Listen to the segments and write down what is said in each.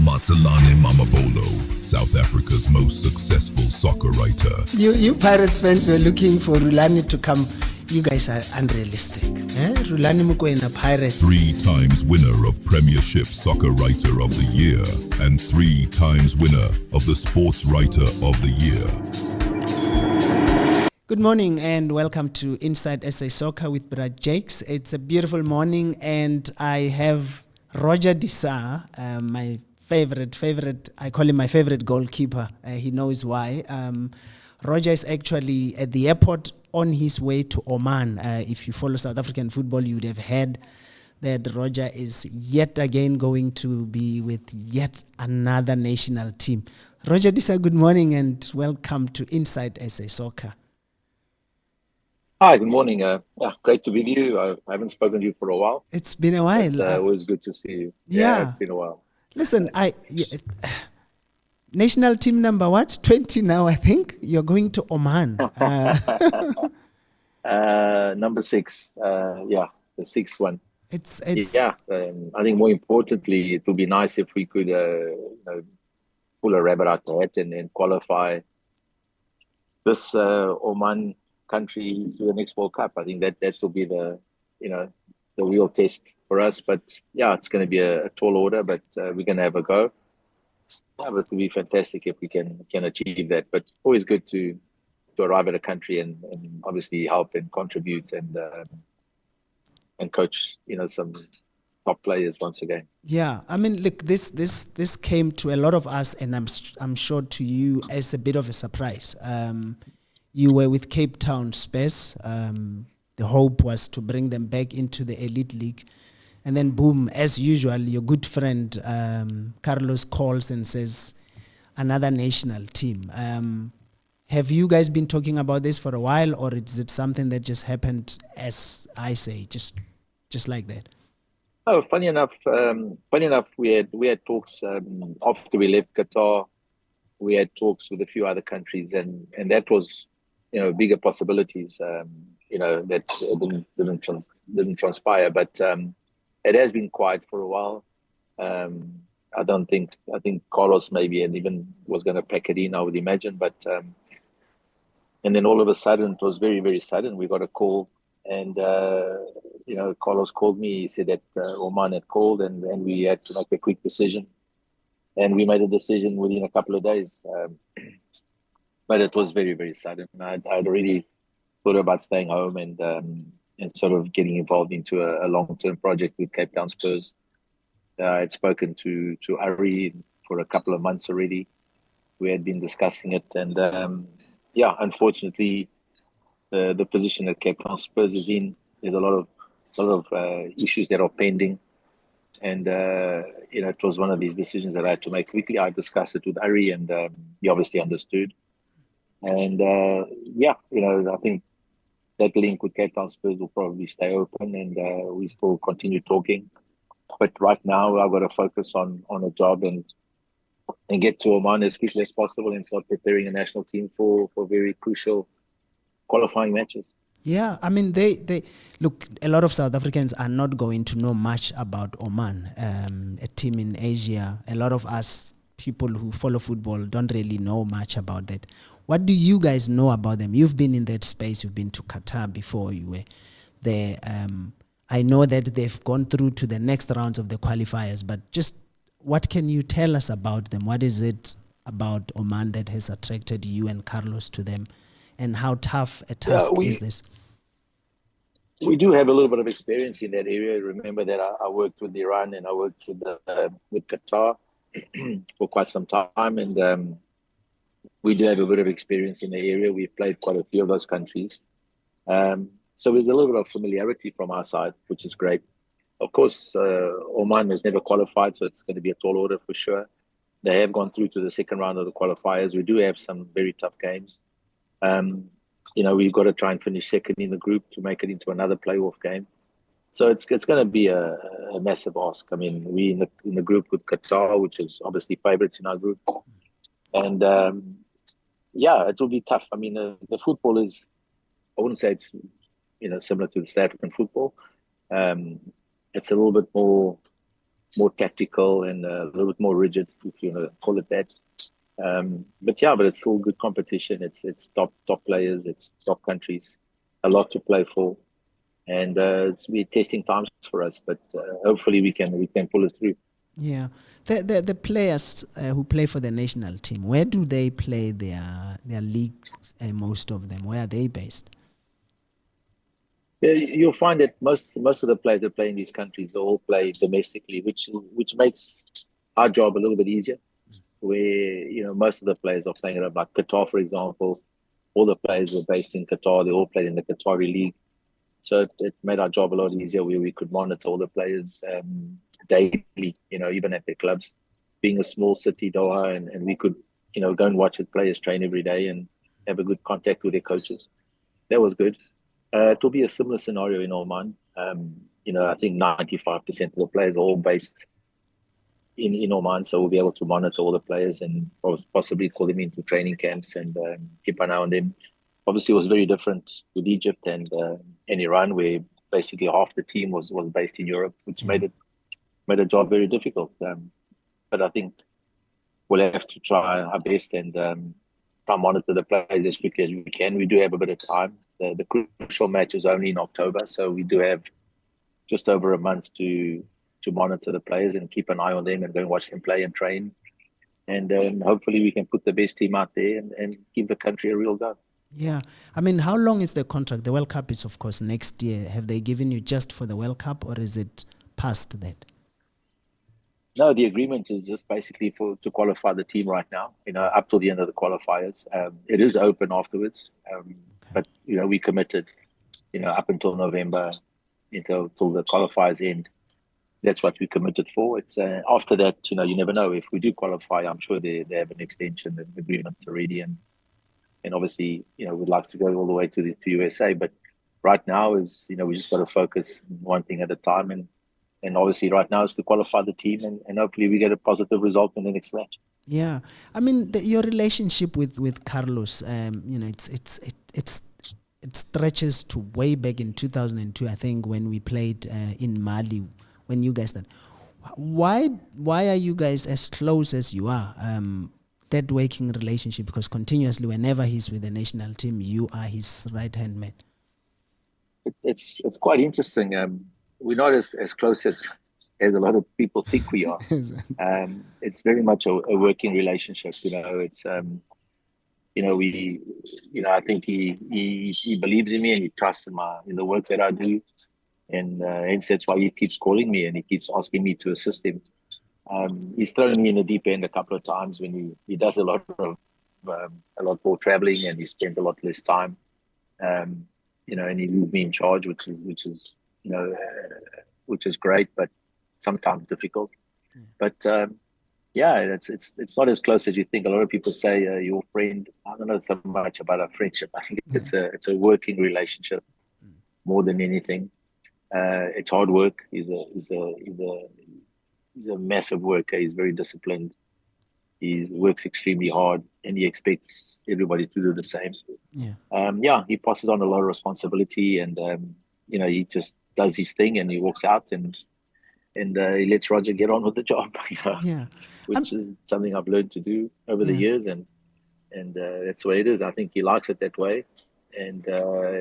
Matsalane Mamabolo, South Africa's most successful soccer writer. You Pirates fans were looking for Rulani to come. You guys are unrealistic. Rulani Mukwena, Pirates. 3 times winner of Premiership Soccer Writer of the Year and 3 times winner of the Sports Writer of the Year. Good morning and welcome to Inside SA Soccer with Brad Jakes. It's a beautiful morning and I have Roger Disa, my favorite, I call him my favorite goalkeeper. He knows why. Roger is actually at the airport on his way to Oman. If you follow South African football, you would have heard that Roger is yet again going to be with yet another national team. Roger Disa, good morning and welcome to Inside SA Soccer. Hi, good morning. Great to be with you. I haven't spoken to you for a while. It's been a while. It's always good to see you. Yeah, it's been a while. Listen, national team number what? 20 now, I think. You're going to Oman. Number 6. The 6th one. It's I think more importantly, it would be nice if we could pull a rabbit out the hat and qualify this Oman country to the next World Cup. I think that will be the real test for us. But it's going to be a tall order, but we're going to have a go. But it would be fantastic if we can achieve that. But always good to arrive at a country and obviously help and contribute and coach some top players once again. Yeah, I mean, look, this came to a lot of us, and I'm sure to you as a bit of a surprise. You were with Cape Town Spurs. The hope was to bring them back into the elite league. And then boom, as usual, your good friend Carlos calls and says, another national team. Have you guys been talking about this for a while, or is it something that just happened, as I say, just like that? Oh, funny enough, we had talks after we left Qatar. We had talks with a few other countries, and that was bigger possibilities. That didn't transpire, but it has been quiet for a while. I think Carlos maybe and even was going to pack it in, I would imagine, but and then all of a sudden, it was very, very sudden. We got a call, and Carlos called me. He said that Oman had called, and we had to make a quick decision, and we made a decision within a couple of days. But it was very, very sudden. I'd already thought about staying home and sort of getting involved into a long-term project with Cape Town Spurs. I had spoken to Ari for a couple of months already. We had been discussing it, and unfortunately, the position that Cape Town Spurs is in, there's a lot of issues that are pending, and it was one of these decisions that I had to make quickly. I discussed it with Ari, and he obviously understood. And I think that link with Cape Town Spurs will probably stay open, and we still continue talking. But right now, I've got to focus on a job and get to Oman as quickly as possible and start preparing a national team for very crucial qualifying matches. Yeah, I mean, they look, a lot of South Africans are not going to know much about Oman, a team in Asia. A lot of us, people who follow football, don't really know much about that. What do you guys know about them? You've been in that space. You've been to Qatar before. You were there. I know that they've gone through to the next rounds of the qualifiers, but just what can you tell us about them? What is it about Oman that has attracted you and Carlos to them? And how tough a task is this? We do have a little bit of experience in that area. Remember that I worked with Iran and I worked with Qatar for quite some time, and we do have a bit of experience in the area. We've played quite a few of those countries. So there's a little bit of familiarity from our side, which is great. Of course, Oman has never qualified, so it's going to be a tall order for sure. They have gone through to the second round of the qualifiers. We do have some very tough games. We've got to try and finish second in the group to make it into another playoff game. So it's going to be a massive ask. I mean, we in the group with Qatar, which is obviously favourites in our group. And it will be tough. I mean, the football is, I wouldn't say it's similar to the South African football. It's a little bit more more tactical and a little bit more rigid, if you want to call it that. But it's still good competition. It's top players, it's top countries, a lot to play for, and it's be testing times for us. But hopefully we can pull it through. Yeah, the players who play for the national team, where do they play their league? Most of them, where are they based? Yeah, you'll find that most of the players that play in these countries all play domestically, which makes our job a little bit easier. Where most of the players are playing around, like Qatar, for example. All the players were based in Qatar. They all played in the Qatari league, so it made our job a lot easier. Where we could monitor all the players daily. Even at their clubs, being a small city, Doha, and we could go and watch the players train every day and have a good contact with their coaches. That was good. It will be a similar scenario in Oman. I think 95% of the players are all based in Oman, so we'll be able to monitor all the players and possibly call them into training camps and keep an eye on them. Obviously, it was very different with Egypt and Iran, where basically half the team was based in Europe, which made the job very difficult. But I think we'll have to try our best and try and monitor the players as quickly as we can. We do have a bit of time. The crucial match is only in October, so we do have just over a month to monitor the players and keep an eye on them and go and watch them play and train. And hopefully we can put the best team out there and give the country a real go. Yeah. I mean, how long is the contract? The World Cup is, of course, next year. Have they given you just for the World Cup, or is it past that? No, the agreement is just basically to qualify the team right now, up till the end of the qualifiers. It is open afterwards, but, we committed, up until November, until the qualifiers end. That's what we committed for. It's after that, you never know. If we do qualify, I'm sure they have an extension and agreement already, and obviously, we'd like to go all the way to USA. But right now is, we just got to focus on one thing at a time, and obviously right now is to qualify the team and hopefully we get a positive result in the next match. Yeah, I mean your relationship with Carlos, it stretches to way back in 2002. I think when we played in Mali. When you guys started, why are you guys as close as you are? That working relationship, because continuously, whenever he's with the national team, you are his right hand man. It's quite interesting. We're not as close as a lot of people think we are. It's very much a working relationship. It's I think he believes in me and he trusts in the work that I do. And hence that's why he keeps calling me and he keeps asking me to assist him. He's thrown me in the deep end a couple of times when he does a lot more traveling and he spends a lot less time. And he leaves me in charge, which is great, but sometimes difficult. But it's not as close as you think. A lot of people say your friend. I don't know so much about our friendship. I think it's a working relationship more than anything. It's hard work. He's a massive worker. He's very disciplined. He works extremely hard, and he expects everybody to do the same. He passes on a lot of responsibility, and he just does his thing, and he walks out, and he lets Roger get on with the job. Which is something I've learned to do over the years, and that's the way it is. I think he likes it that way, and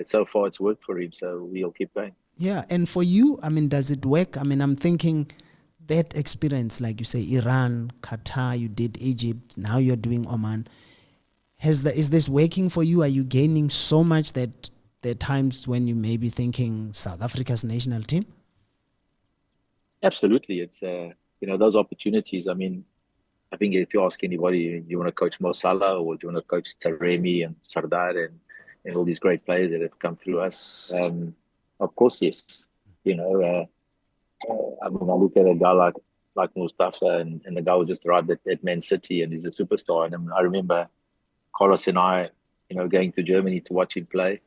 so far it's worked for him. So we'll keep going. Yeah, and for you, I mean, does it work? I mean, I'm thinking that experience, like you say, Iran, Qatar, you did Egypt, now you're doing Oman. Is this working for you? Are you gaining so much that there are times when you may be thinking South Africa's national team? Absolutely. It's, those opportunities. I mean, I think if you ask anybody, you want to coach Mo Salah or do you want to coach Taremi and Sardar and all these great players that have come through us? Of course, yes. I mean, I look at a guy like Mustafa, and the guy was just arrived at Man City, and he's a superstar. And I remember Carlos and I, going to Germany to watch him play,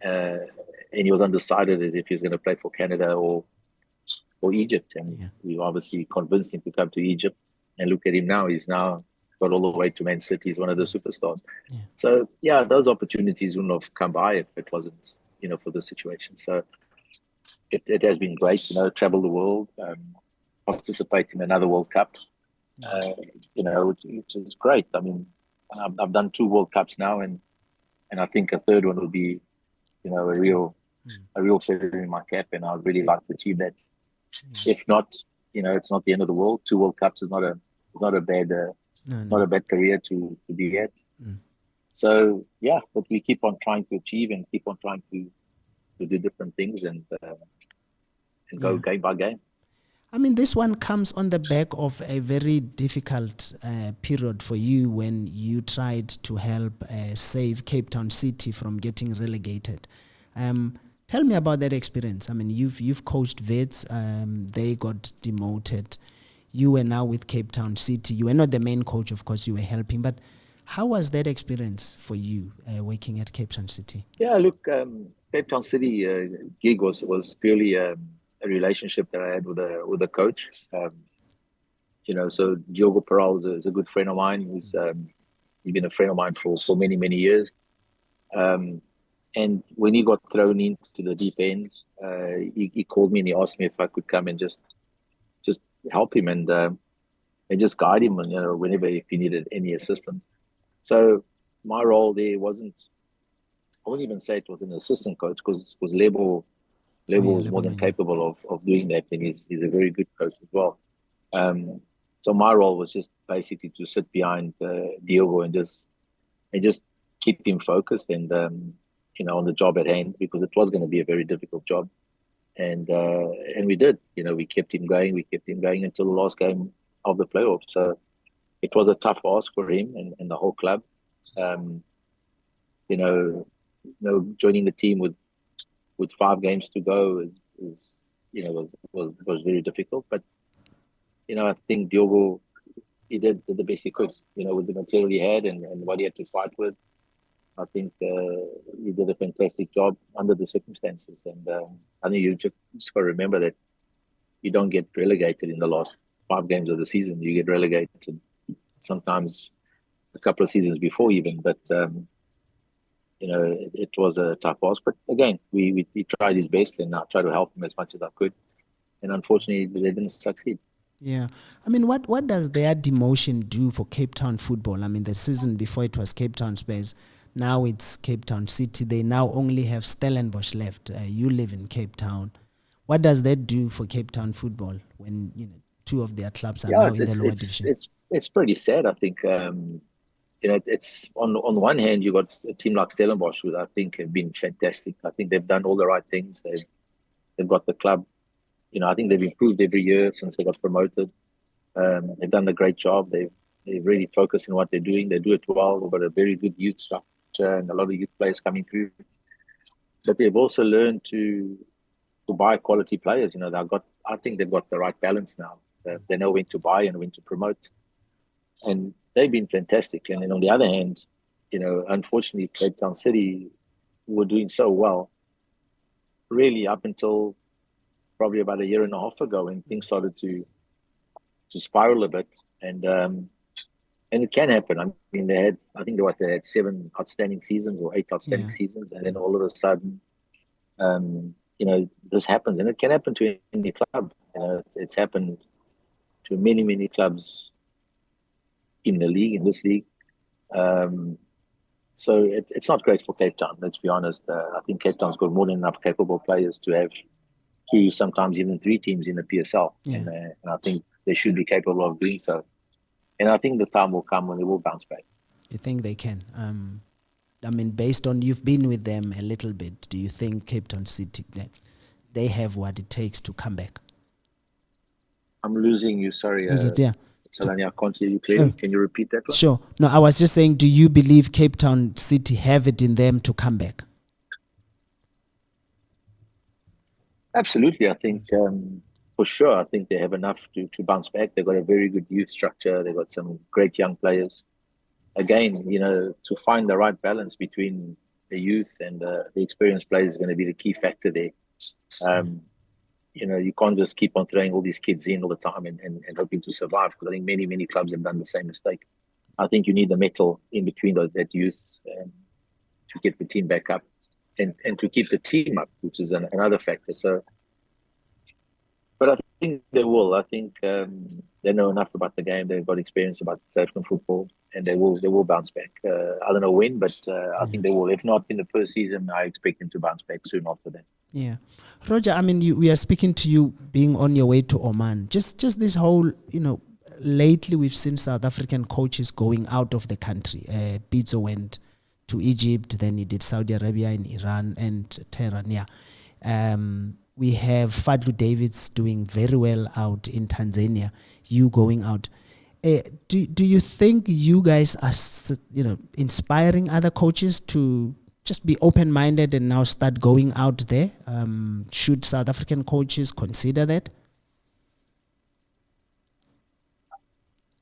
and he was undecided as if he was going to play for Canada or Egypt. And we obviously convinced him to come to Egypt. And look at him now; he's now got all the way to Man City. He's one of the superstars. So those opportunities wouldn't have come by if it wasn't for the situation. So it has been great, travel the world, participate in another World Cup. Which is great. I mean, I've done 2 World Cups now, and I think a third one will be, a real feather in my cap, and I'd really like to achieve that. If not, it's not the end of the world. 2 World Cups is not a bad not a bad career to be at. So yeah, but we keep on trying to achieve and keep on trying to do different things and go game by game. I mean, this one comes on the back of a very difficult period for you when you tried to help save Cape Town City from getting relegated. Tell me about that experience. I mean, you've coached Wits. They got demoted. You were now with Cape Town City. You were not the main coach, of course. You were helping, but how was that experience for you working at Cape Town City? Yeah, look, Cape Town City gig was purely a relationship that I had with a coach. So Diogo Peral is a good friend of mine. He's been a friend of mine for many, many years. And when he got thrown into the deep end, he called me and he asked me if I could come and just help him and just guide him, whenever if he needed any assistance. So my role there wasn't. I wouldn't even say it was an assistant coach because Lebo was more than capable of doing that, and he's a very good coach as well. So my role was just basically to sit behind Diogo and just keep him focused and on the job at hand, because it was going to be a very difficult job, and we did. We kept him going. We kept him going until the last game of the playoffs. So it was a tough ask for him and the whole club. Joining the team with 5 games to go was very difficult. But I think Diogo, he did the best he could. With the material he had and what he had to fight with. I think he did a fantastic job under the circumstances. And I think you just got to remember that you don't get relegated in the last 5 games of the season. You get relegated sometimes a couple of seasons before even. But it was a tough ask. But again, we tried his best, and I tried to help him as much as I could. And unfortunately, they didn't succeed. Yeah. I mean, what does their demotion do for Cape Town football? I mean, the season before it was Cape Town Spurs. Now it's Cape Town City. They now only have Stellenbosch left. You live in Cape Town. What does that do for Cape Town football when 2 of their clubs are now in the lower division? It's pretty sad. I think it's on one hand you got a team like Stellenbosch, who I think have been fantastic. I think they've done all the right things. They've got the club. I think they've improved every year since they got promoted. They've done a great job. They've really focused on what they're doing. They do it well. They've got a very good youth structure and a lot of youth players coming through. But they've also learned to buy quality players. I think they've got the right balance now. They know when to buy and when to promote. And they've been fantastic. And then on the other hand, unfortunately, Cape Town City were doing so well, really up until probably about a year and a half ago, when things started to spiral a bit. And it can happen. I mean, they had 7 outstanding seasons or 8 outstanding seasons, and then all of a sudden, this happens, and it can happen to any club. It's happened to many, many clubs in this league. So it's not great for Cape Town. Let's be honest. I think Cape Town's got more than enough capable players to have 2, sometimes even 3 teams in the PSL, and I think they should be capable of doing so. And I think the time will come when they will bounce back. You think they can? I mean, based on you've been with them a little bit, do you think Cape Town City, they have what it takes to come back? I'm losing you. Sorry. Is it? Yeah. Salani, I can't hear you clearly. Can you repeat that one? Sure. No, I was just saying, do you believe Cape Town City have it in them to come back? Absolutely. I think for sure, I think they have enough to bounce back. They've got a very good youth structure. They've got some great young players. Again, to find the right balance between the youth and the experienced players is going to be the key factor there. You can't just keep on throwing all these kids in all the time and hoping to survive, because I think many, many clubs have done the same mistake. I think you need the metal in between that youth to get the team back up and to keep the team up, which is another factor. So, but I think they will. I think they know enough about the game. They've got experience about South African football, and they will bounce back. I don't know when, but I think they will. If not in the first season, I expect them to bounce back soon after that. Yeah, Roger. I mean, we are speaking to you being on your way to Oman. Just this whole, lately we've seen South African coaches going out of the country. Pizzo went to Egypt, then he did Saudi Arabia and Iran and Tehran. Yeah. We have Fadlu Davids doing very well out in Tanzania. You going out. Do you think you guys are, inspiring other coaches to just be open-minded and now start going out there? Should South African coaches consider that?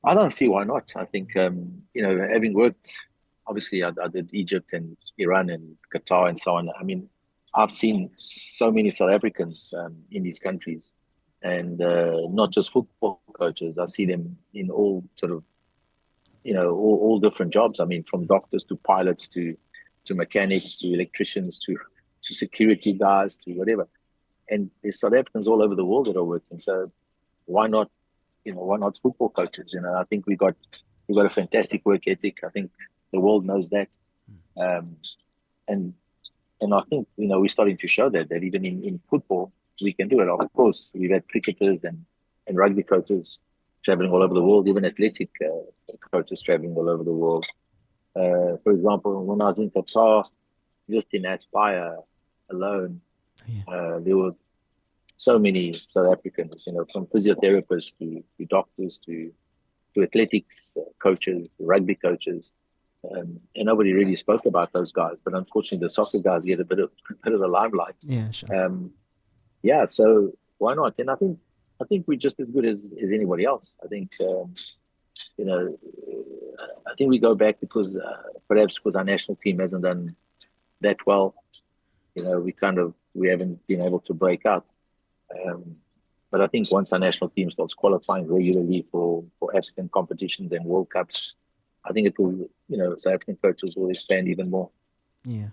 I don't see why not. I think, having worked, obviously I did Egypt and Iran and Qatar and so on. I mean, I've seen so many South Africans in these countries, and not just football coaches. I see them in all sort of, all different jobs. I mean, from doctors to pilots to mechanics to electricians to security guys to whatever. And there's South Africans all over the world that are working. So why not, why not football coaches? I think we got a fantastic work ethic. I think the world knows that. And I think, we're starting to show that even in football, we can do it. Of course, we've had cricketers and rugby coaches traveling all over the world, even athletic coaches traveling all over the world. For example, when I was in Qatar, just in Aspire alone, there were so many South Africans, from physiotherapists to doctors to athletics coaches, rugby coaches. And nobody really spoke about those guys, but unfortunately, the soccer guys get a bit of the limelight. Yeah, sure. So why not? And I think we're just as good as anybody else. I think, I think we go back because perhaps because our national team hasn't done that well. We haven't been able to break out. But I think once our national team starts qualifying regularly for African competitions and World Cups, I think it will, South African coaches will expand even more. Yeah.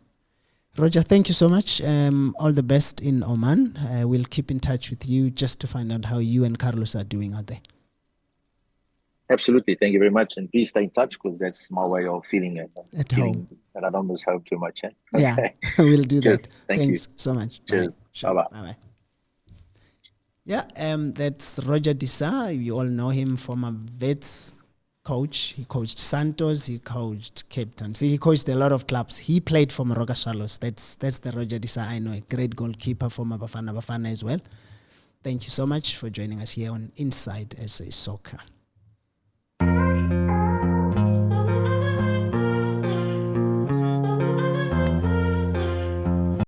Roger, thank you so much. All the best in Oman. We'll keep in touch with you just to find out how you and Carlos are doing out there. Absolutely. Thank you very much. And please stay in touch because that's my way of feeling at home. And I don't miss home too much. Eh? Yeah, we'll do Cheers. that. Thanks so much. Cheers. Bye-bye. Bye-bye. Yeah, that's Roger Disa. You all know him from a Vets coach. He coached Santos. He coached Cape Town. See, he coached a lot of clubs. He played for Moroka Swallows. That's the Roger Disa I know. A great goalkeeper for Bafana as well. Thank you so much for joining us here on Inside SA Soccer.